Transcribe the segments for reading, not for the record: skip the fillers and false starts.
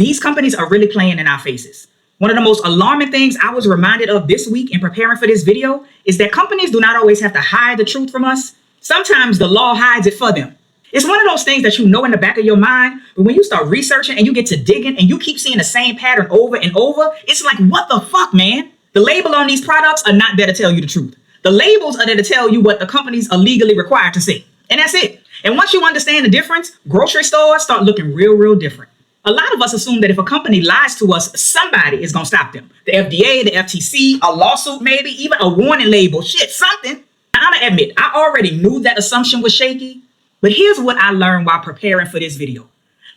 These companies are really playing in our faces. One of the most alarming things I was reminded of this week in preparing for this video is that companies do not always have to hide the truth from us. Sometimes the law hides it for them. It's one of those things that you know in the back of your mind, but when you start researching and you get to digging and you keep seeing the same pattern over and over, it's like, what the fuck, man? The label on these products are not there to tell you the truth. The labels are there to tell you what the companies are legally required to say. And that's it. And once you understand the difference, grocery stores start looking real, real different. A lot of us assume that if a company lies to us, somebody is going to stop them. The FDA, the FTC, a lawsuit, maybe even a warning label, shit, something. I'm going to admit, I already knew that assumption was shaky, but here's what I learned while preparing for this video.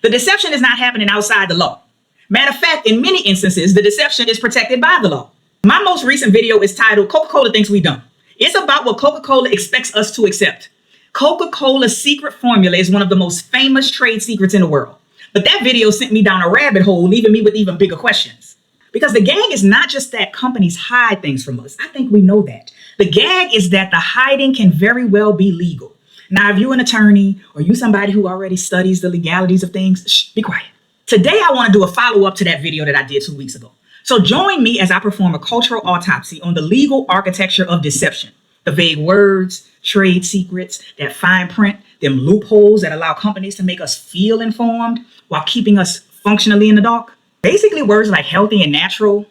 The deception is not happening outside the law. Matter of fact, in many instances, the deception is protected by the law. My most recent video is titled Coca-Cola Thinks We Dumb. It's about what Coca-Cola expects us to accept. Coca-Cola's secret formula is one of the most famous trade secrets in the world. But that video sent me down a rabbit hole, leaving me with even bigger questions. Because the gag is not just that companies hide things from us. I think we know that. The gag is that the hiding can very well be legal. Now, if you're an attorney or you somebody who already studies the legalities of things, shh, be quiet. Today, I want to do a follow-up to that video that I did 2 weeks ago. So join me as I perform a cultural autopsy on the legal architecture of deception. The vague words, trade secrets, that fine print, them loopholes that allow companies to make us feel informed while keeping us functionally in the dark. Basically, words like healthy and natural,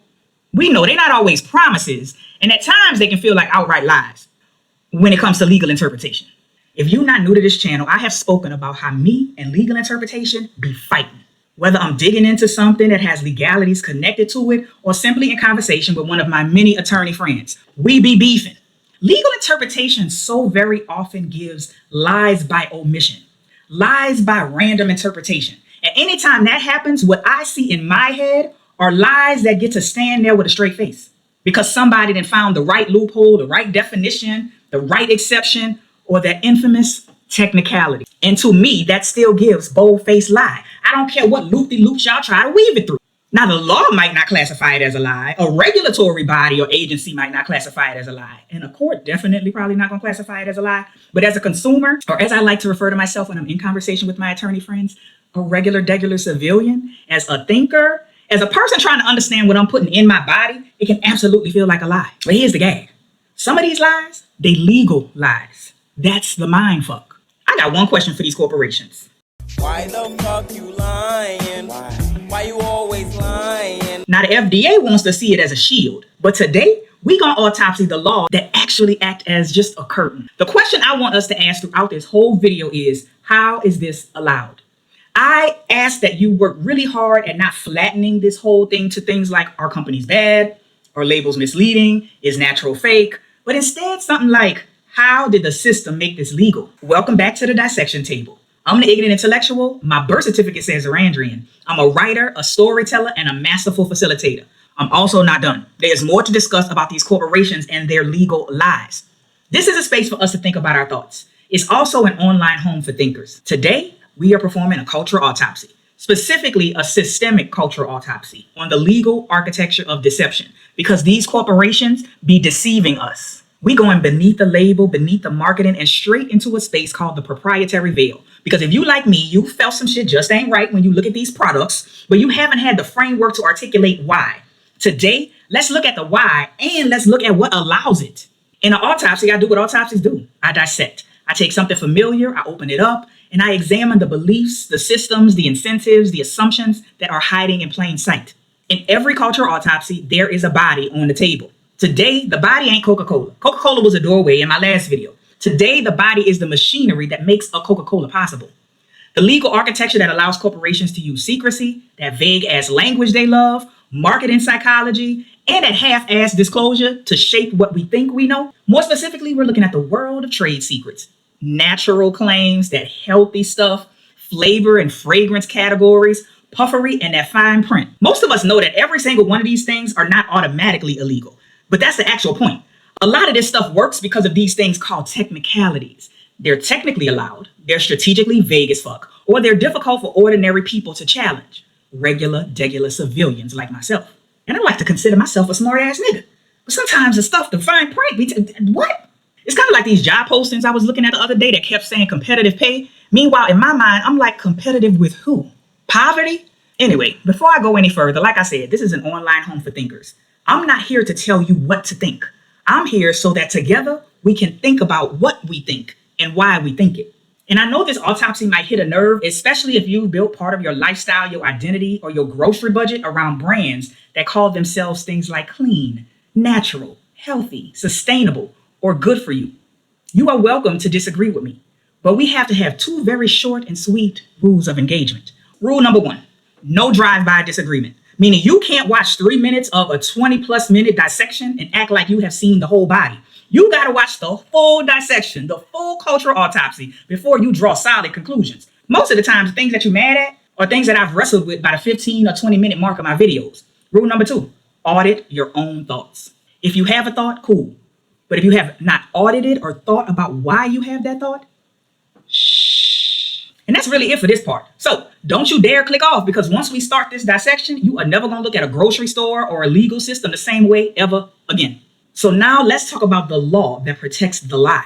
we know they're not always promises, and at times they can feel like outright lies when it comes to legal interpretation. If you're not new to this channel, I have spoken about how me and legal interpretation be fighting. Whether I'm digging into something that has legalities connected to it or simply in conversation with one of my many attorney friends, we be beefing. Legal interpretation so very often gives lies by omission, lies by random interpretation. And anytime that happens, what I see in my head are lies that get to stand there with a straight face because somebody then found the right loophole, the right definition, the right exception, or that infamous technicality. And to me, that still gives bold-faced lie. I don't care what loop-de-loops y'all try to weave it through. Now, the law might not classify it as a lie. A regulatory body or agency might not classify it as a lie. And a court definitely probably not going to classify it as a lie. But as a consumer, or as I like to refer to myself when I'm in conversation with my attorney friends, a regular civilian, as a thinker, as a person trying to understand what I'm putting in my body, it can absolutely feel like a lie. But here's the gag. Some of these lies, they legal lies. That's the mind fuck. I got one question for these corporations. Why the fuck you lying? Why you always lying? Now, the FDA wants to see it as a shield, but today we gonna autopsy the law that actually act as just a curtain. The question I want us to ask throughout this whole video is, how is this allowed? I ask that you work really hard at not flattening this whole thing to things like, are companies bad? Are labels misleading? Is natural fake? But instead something like, how did the system make this legal? Welcome back to the dissection table. I'm the Ignant intellectual. My birth certificate says Zarandrian. I'm a writer, a storyteller, and a masterful facilitator. I'm also not done. There's more to discuss about these corporations and their legal lies. This is a space for us to think about our thoughts. It's also an online home for thinkers. Today, we are performing a cultural autopsy, specifically a systemic cultural autopsy on the legal architecture of deception, because these corporations be deceiving us. We going beneath the label, beneath the marketing, and straight into a space called the proprietary veil. Because if you like me, you felt some shit just ain't right when you look at these products, but you haven't had the framework to articulate why. Today, let's look at the why and let's look at what allows it. In an autopsy, I do what autopsies do. I dissect. I take something familiar, I open it up, and I examine the beliefs, the systems, the incentives, the assumptions that are hiding in plain sight. In every cultural autopsy, there is a body on the table. Today, the body ain't Coca-Cola. Coca-Cola was a doorway in my last video. Today, the body is the machinery that makes a Coca-Cola possible. The legal architecture that allows corporations to use secrecy, that vague-ass language they love, marketing psychology, and that half-ass disclosure to shape what we think we know. More specifically, we're looking at the world of trade secrets. Natural claims, that healthy stuff, flavor and fragrance categories, puffery, and that fine print. Most of us know that every single one of these things are not automatically illegal. But that's the actual point. A lot of this stuff works because of these things called technicalities. They're technically allowed, they're strategically vague as fuck, or they're difficult for ordinary people to challenge. Regular, degular civilians like myself. And I like to consider myself a smart ass nigga. But sometimes the stuff, the fine print, what? It's kind of like these job postings I was looking at the other day that kept saying competitive pay. Meanwhile, in my mind, I'm like, competitive with who? Poverty? Anyway, before I go any further, like I said, this is an online home for thinkers. I'm not here to tell you what to think. I'm here so that together we can think about what we think and why we think it. And I know this autopsy might hit a nerve, especially if you built part of your lifestyle, your identity, or your grocery budget around brands that call themselves things like clean, natural, healthy, sustainable, or good for you. You are welcome to disagree with me, but we have to have two very short and sweet rules of engagement. Rule number one, no drive-by disagreement, meaning you can't watch 3 minutes of a 20+ minute dissection and act like you have seen the whole body. You got to watch the full dissection, the full cultural autopsy before you draw solid conclusions. Most of the time, the things that you're mad at are things that I've wrestled with by the 15 or 20 minute mark of my videos. Rule number two, audit your own thoughts. If you have a thought, cool. But if you have not audited or thought about why you have that thought, shh. And that's really it for this part. So don't you dare click off, because once we start this dissection, you are never going to look at a grocery store or a legal system the same way ever again. So now let's talk about the law that protects the lie.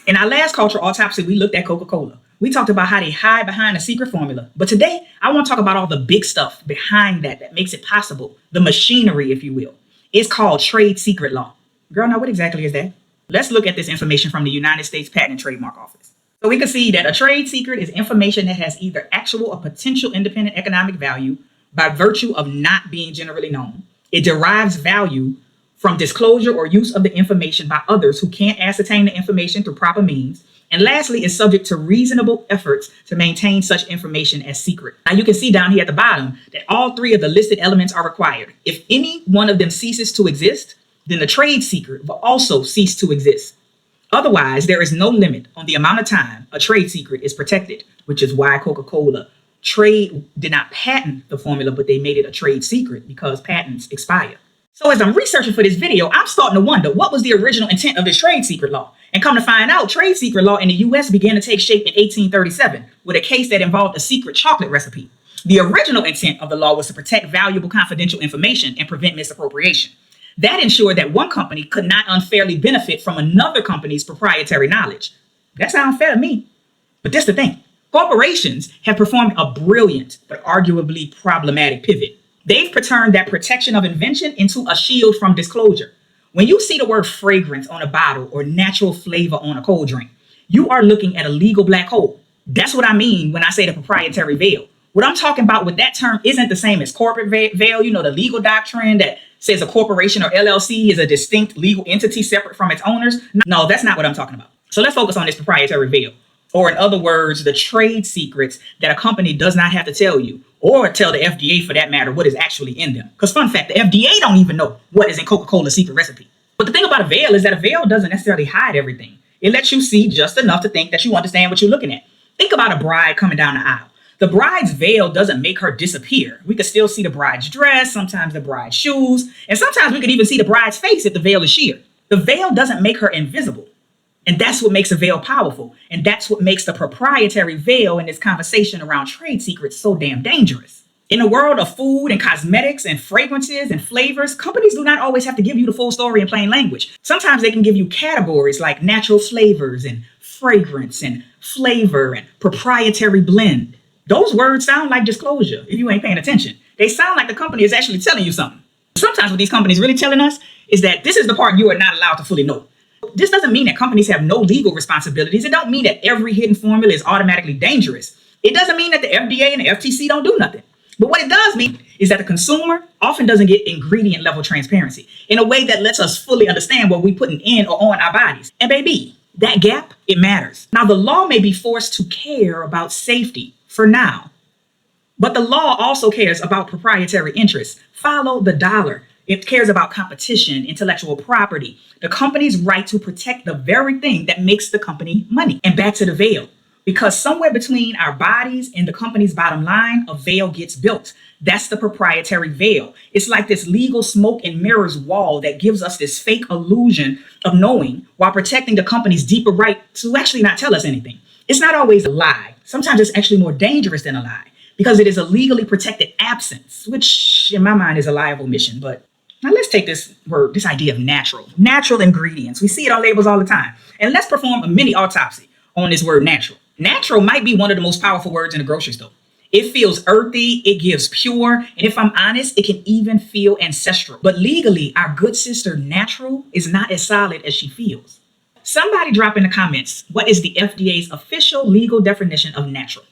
In our last cultural autopsy, we looked at Coca-Cola. We talked about how they hide behind a secret formula. But today, I want to talk about all the big stuff behind that makes it possible. The machinery, if you will. It's called trade secret law. Girl, now what exactly is that? Let's look at this information from the United States Patent and Trademark Office. So we can see that a trade secret is information that has either actual or potential independent economic value by virtue of not being generally known. It derives value from disclosure or use of the information by others who can't ascertain the information through proper means. And lastly, is subject to reasonable efforts to maintain such information as secret. Now you can see down here at the bottom that all three of the listed elements are required. If any one of them ceases to exist, then the trade secret will also cease to exist. Otherwise, there is no limit on the amount of time a trade secret is protected, which is why Coca-Cola did not patent the formula, but they made it a trade secret because patents expire. So as I'm researching for this video, I'm starting to wonder what was the original intent of this trade secret law. And come to find out, trade secret law in the US began to take shape in 1837 with a case that involved a secret chocolate recipe. The original intent of the law was to protect valuable confidential information and prevent misappropriation. That ensured that one company could not unfairly benefit from another company's proprietary knowledge. That sounds fair to me. But this is the thing. Corporations have performed a brilliant but arguably problematic pivot. They've turned that protection of invention into a shield from disclosure. When you see the word fragrance on a bottle or natural flavor on a cold drink, you are looking at a legal black hole. That's what I mean when I say the proprietary veil. What I'm talking about with that term isn't the same as corporate veil, the legal doctrine that says a corporation or LLC is a distinct legal entity separate from its owners. No, that's not what I'm talking about. So let's focus on this proprietary veil. Or in other words, the trade secrets that a company does not have to tell you, or tell the FDA for that matter, what is actually in them. Because fun fact, the FDA don't even know what is in Coca-Cola's secret recipe. But the thing about a veil is that a veil doesn't necessarily hide everything. It lets you see just enough to think that you understand what you're looking at. Think about a bride coming down the aisle. The bride's veil doesn't make her disappear. We could still see the bride's dress, sometimes the bride's shoes, and sometimes we could even see the bride's face if the veil is sheer. The veil doesn't make her invisible. And that's what makes a veil powerful. And that's what makes the proprietary veil in this conversation around trade secrets so damn dangerous. In a world of food and cosmetics and fragrances and flavors, companies do not always have to give you the full story in plain language. Sometimes they can give you categories like natural flavors and fragrance and flavor and proprietary blend. Those words sound like disclosure if you ain't paying attention. They sound like the company is actually telling you something. Sometimes what these companies really telling us is that this is the part you are not allowed to fully know. This doesn't mean that companies have no legal responsibilities. It don't mean that every hidden formula is automatically dangerous. It doesn't mean that the FDA and the FTC don't do nothing. But what it does mean is that the consumer often doesn't get ingredient level transparency in a way that lets us fully understand what we're putting in or on our bodies. And baby, that gap, it matters. Now, the law may be forced to care about safety for now, but the law also cares about proprietary interests. Follow the dollar. It cares about competition, intellectual property, the company's right to protect the very thing that makes the company money. And back to the veil, because somewhere between our bodies and the company's bottom line, a veil gets built. That's the proprietary veil. It's like this legal smoke and mirrors wall that gives us this fake illusion of knowing while protecting the company's deeper right to actually not tell us anything. It's not always a lie. Sometimes it's actually more dangerous than a lie because it is a legally protected absence, which in my mind is a lie of omission. But now let's take this word, this idea of natural ingredients. We see it on labels all the time. And let's perform a mini autopsy on this word natural. Natural might be one of the most powerful words in a grocery store. It feels earthy, it gives pure, and if I'm honest, it can even feel ancestral. But legally, our good sister natural is not as solid as she feels. Somebody drop in the comments, what is the FDA's official legal definition of natural?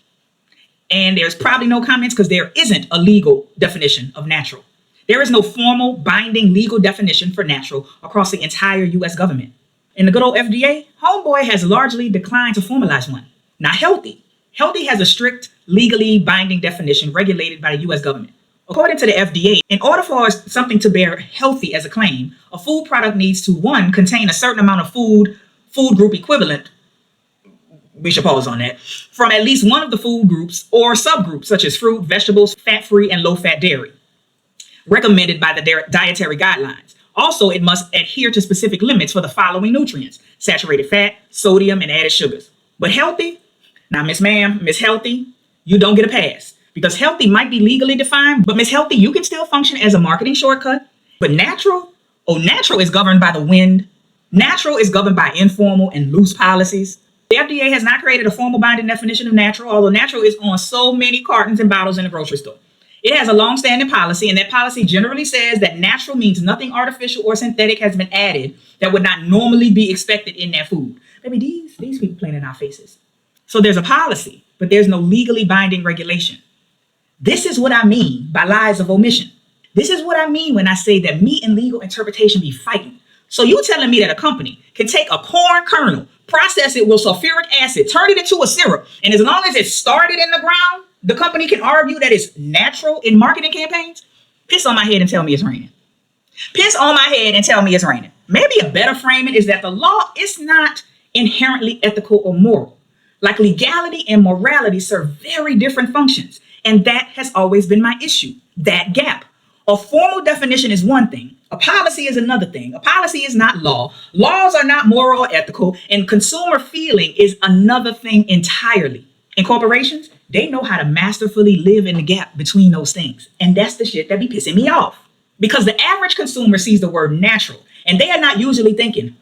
And there's probably no comments because there isn't a legal definition of natural. There is no formal binding legal definition for natural across the entire US government. In the good old FDA, homeboy has largely declined to formalize one. Now healthy. Healthy has a strict, legally binding definition regulated by the US government. According to the FDA, in order for something to bear healthy as a claim, a food product needs to, one, contain a certain amount of food group equivalent, we should pause on that, from at least one of the food groups or subgroups such as fruit, vegetables, fat-free, and low-fat dairy, recommended by the dietary guidelines. Also, it must adhere to specific limits for the following nutrients: saturated fat, sodium, and added sugars. But healthy? Now, Miss Ma'am, Miss Healthy, you don't get a pass. Because healthy might be legally defined, but Miss Healthy, you can still function as a marketing shortcut. But natural? Oh, natural is governed by the wind. Natural is governed by informal and loose policies. The FDA has not created a formal binding definition of natural, although natural is on so many cartons and bottles in the grocery store. It has a long-standing policy, and that policy generally says that natural means nothing artificial or synthetic has been added that would not normally be expected in that food. Baby, these people playing in our faces. So there's a policy, but there's no legally binding regulation. This is what I mean by lies of omission. This is what I mean when I say that me and legal interpretation be fighting. So you telling me that a company can take a corn kernel, process it with sulfuric acid, turn it into a syrup, and as long as it's started in the ground, the company can argue that it's natural in marketing campaigns? Piss on my head and tell me it's raining. Piss on my head and tell me it's raining. Maybe a better framing is that the law is not inherently ethical or moral. Like legality and morality serve very different functions. And that has always been my issue, that gap. A formal definition is one thing. A policy is another thing. A policy is not law. Laws are not moral or ethical. And consumer feeling is another thing entirely. And corporations, they know how to masterfully live in the gap between those things. And that's the shit that be pissing me off. Because the average consumer sees the word natural, and they are not usually thinking,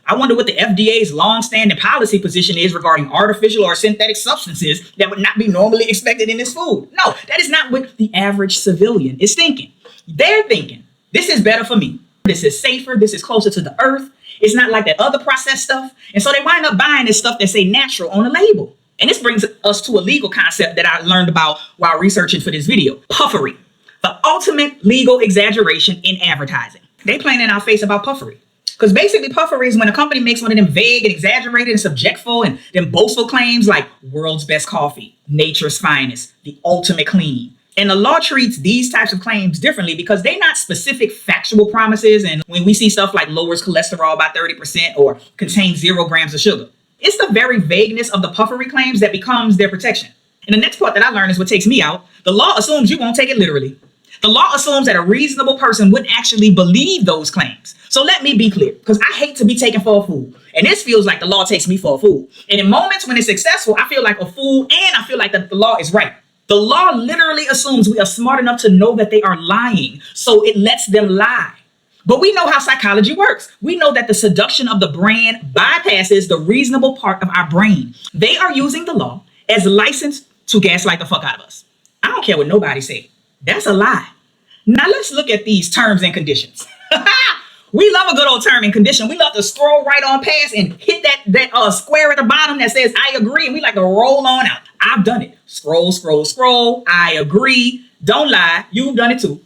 I wonder what the FDA's long-standing policy position is regarding artificial or synthetic substances that would not be normally expected in this food. No, that is not what the average civilian is thinking. They're thinking, this is better for me. This is safer. This is closer to the earth. It's not like that other processed stuff. And so they wind up buying this stuff that say natural on the label. And this brings us to a legal concept that I learned about while researching for this video. Puffery, the ultimate legal exaggeration in advertising. They playing in our face about puffery. Because basically puffery is when a company makes one of them vague and exaggerated and subjectful and them boastful claims like world's best coffee, nature's finest, the ultimate clean. And the law treats these types of claims differently because they're not specific factual promises. And when we see stuff like lowers cholesterol by 30% or contains 0 grams of sugar, it's the very vagueness of the puffery claims that becomes their protection. And the next part that I learned is what takes me out. The law assumes you won't take it literally. The law assumes that a reasonable person wouldn't actually believe those claims. So let me be clear, because I hate to be taken for a fool. And this feels like the law takes me for a fool. And in moments when it's successful, I feel like a fool and I feel like that the law is right. The law literally assumes we are smart enough to know that they are lying, so it lets them lie. But we know how psychology works. We know that the seduction of the brand bypasses the reasonable part of our brain. They are using the law as license to gaslight the fuck out of us. I don't care what nobody says. That's a lie. Now let's look at these terms and conditions. We love a good old term and condition. We love to scroll right on past and hit that square at the bottom that says I agree, and we like to roll on out. I've done it. Scroll, scroll, scroll. I agree. Don't lie. You've done it too.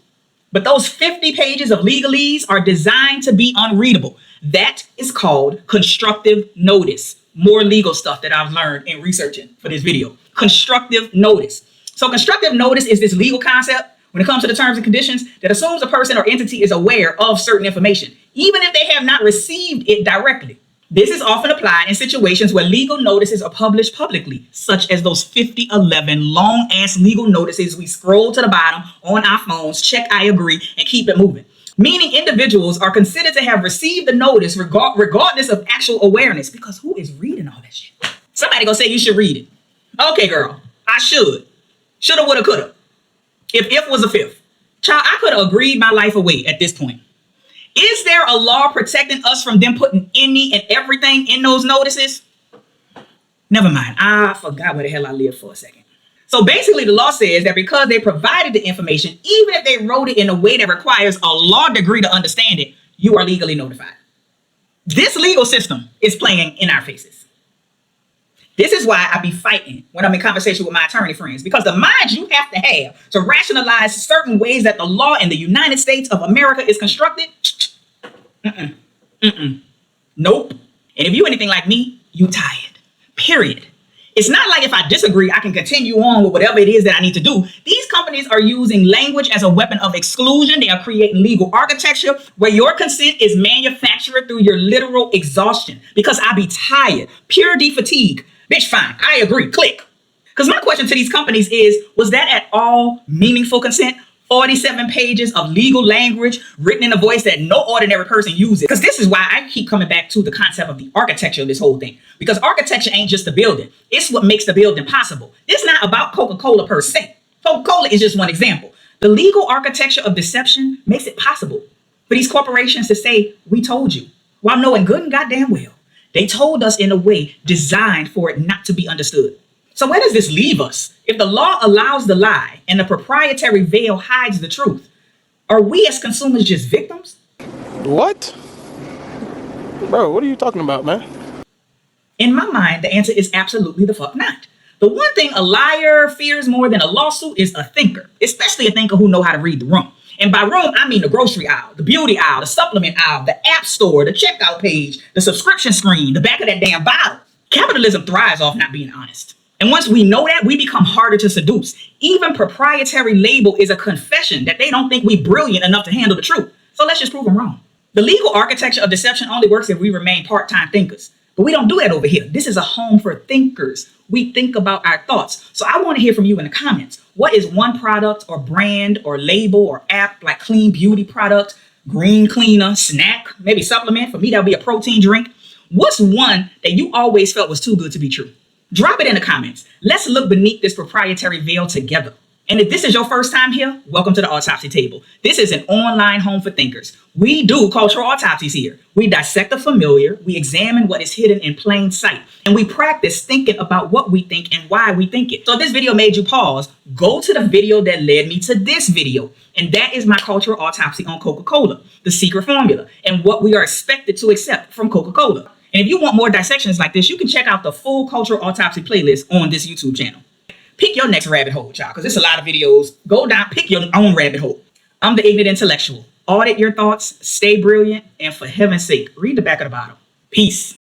But those 50 pages of legalese are designed to be unreadable. That is called constructive notice. More legal stuff that I've learned in researching for this video. Constructive notice. So constructive notice is this legal concept when it comes to the terms and conditions that assumes a person or entity is aware of certain information, even if they have not received it directly. This is often applied in situations where legal notices are published publicly, such as those 5011 long-ass legal notices we scroll to the bottom on our phones, check I agree, and keep it moving. Meaning individuals are considered to have received the notice regardless of actual awareness, because who is reading all that shit? Somebody gonna say you should read it. Okay, girl, I should. Shoulda, woulda, coulda. If was a fifth. Child, I could have agreed my life away at this point. Is there a law protecting us from them putting any and everything in those notices? Never mind. I forgot where the hell I lived for a second. So basically, the law says that because they provided the information, even if they wrote it in a way that requires a law degree to understand it, you are legally notified. This legal system is playing in our faces. This is why I be fighting when I'm in conversation with my attorney friends, because the mind you have to rationalize certain ways that the law in the United States of America is constructed, nope. And if you anything like me, you tired, period. It's not like if I disagree, I can continue on with whatever it is that I need to do. These companies are using language as a weapon of exclusion. They are creating legal architecture where your consent is manufactured through your literal exhaustion. Because I be tired, pure D fatigue. Bitch, fine, I agree, click. Because my question to these companies is, was that at all meaningful consent? 47 pages of legal language written in a voice that no ordinary person uses. Because this is why I keep coming back to the concept of the architecture of this whole thing. Because architecture ain't just the building. It's what makes the building possible. It's not about Coca-Cola per se. Coca-Cola is just one example. The legal architecture of deception makes it possible for these corporations to say, we told you, while knowing good and goddamn well, they told us in a way designed for it not to be understood. So where does this leave us? If the law allows the lie and the proprietary veil hides the truth, are we as consumers just victims? What? Bro, what are you talking about, man? In my mind, the answer is absolutely the fuck not. The one thing a liar fears more than a lawsuit is a thinker, especially a thinker who know how to read the room. And by room, I mean the grocery aisle, the beauty aisle, the supplement aisle, the app store, the checkout page, the subscription screen, the back of that damn bottle. Capitalism thrives off not being honest. And once we know that, we become harder to seduce. Even proprietary label is a confession that they don't think we brilliant enough to handle the truth. So let's just prove them wrong. The legal architecture of deception only works if we remain part-time thinkers. But we don't do that over here. This is a home for thinkers. We think about our thoughts. So I want to hear from you in the comments. What is one product or brand or label or app like clean beauty product, green cleaner, snack, maybe supplement? For me, that'll be a protein drink. What's one that you always felt was too good to be true? Drop it in the comments. Let's look beneath this proprietary veil together. And if this is your first time here, welcome to the Autopsy Table. This is an online home for thinkers. We do cultural autopsies here. We dissect the familiar, we examine what is hidden in plain sight, and we practice thinking about what we think and why we think it. So if this video made you pause, go to the video that led me to this video. And that is my cultural autopsy on Coca-Cola, the secret formula, and what we are expected to accept from Coca-Cola. And if you want more dissections like this, you can check out the full cultural autopsy playlist on this YouTube channel. Pick your next rabbit hole, y'all, because there's a lot of videos. Go down, pick your own rabbit hole. I'm the Ignorant Intellectual. Audit your thoughts, stay brilliant, and for heaven's sake, read the back of the bottle. Peace.